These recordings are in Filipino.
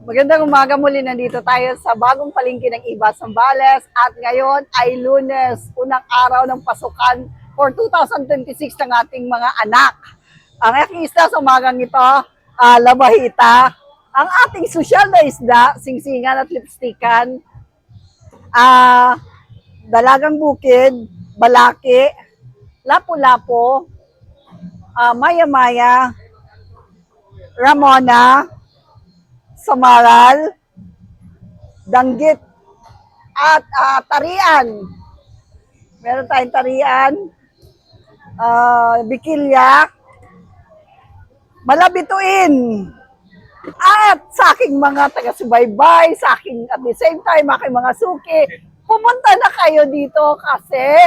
Magandang umaga muli, nandito tayo sa bagong palengke ng Iba Zambales at ngayon ay Lunes, unang araw ng pasukan for 2026 ng ating mga anak. Ang aking isda sa umagang ito, labahita. Ang ating sosyal na isda, singsingan at lipstikan, dalagang bukid, balaki, lapu-lapo, maya-maya, ramona, samaral, danggit, at tarian. Meron tayong tarian, bikilya, malabituin. At sa aking mga taga-subaybay, sa aking at the same time, aking mga suki, pumunta na kayo dito kasi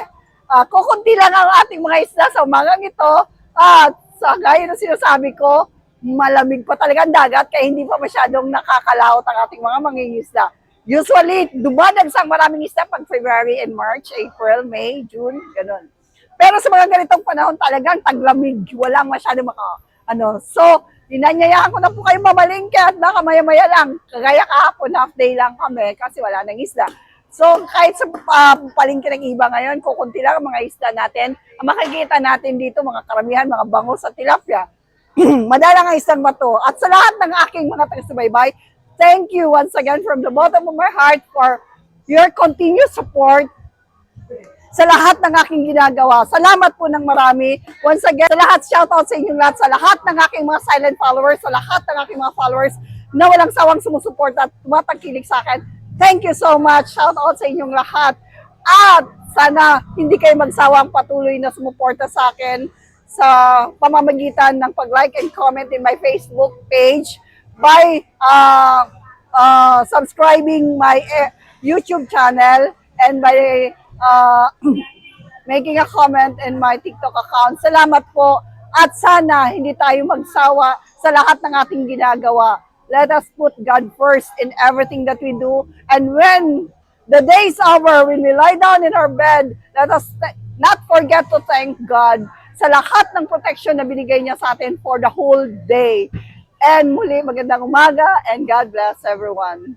kukunti lang ang ating mga isda sa umagang ito. At sa gaya ng sinasabi ko, malamig pa talaga ang dagat kaya hindi pa masyadong nakakalaot ang ating mga mangingisda. Usually, dumadagsang maraming isda pag February and March, April, May, June, ganun. Pero sa mga ganitong panahon talagang taglamig, walang masyadong So, inanyayahan ko na po kayo mamalingke at baka maya-maya lang. Kagaya kahapon, half day lang kami kasi wala nang isda. So, kahit sa palengke ng iba ngayon, kukunti lang ang mga isda natin. Ang makikita natin dito, mga karamihan, mga bangus at tilapia. Madalang ang isang bato. At sa lahat ng aking mga taga-subaybay, thank you once again from the bottom of my heart for your continued support sa lahat ng aking ginagawa. Salamat po ng marami. Once again, sa lahat, shout out sa inyong lahat, sa lahat ng aking mga silent followers, sa lahat ng aking mga followers na walang sawang sumusuporta at tumatangkilik sa akin. Thank you so much. Shout out sa inyong lahat. At sana hindi kayo magsawang patuloy na sumuporta sa akin sa pamamagitan ng pag-like and comment in my Facebook page by subscribing my YouTube channel and by making a comment in my TikTok account. Salamat po at sana hindi tayo magsawa sa lahat ng ating ginagawa. Let us put God first in everything that we do, and when the day is over, when we lie down in our bed, let us not forget to thank God sa lahat ng protection na binigay niya sa atin for the whole day. And muli, magandang umaga and God bless everyone.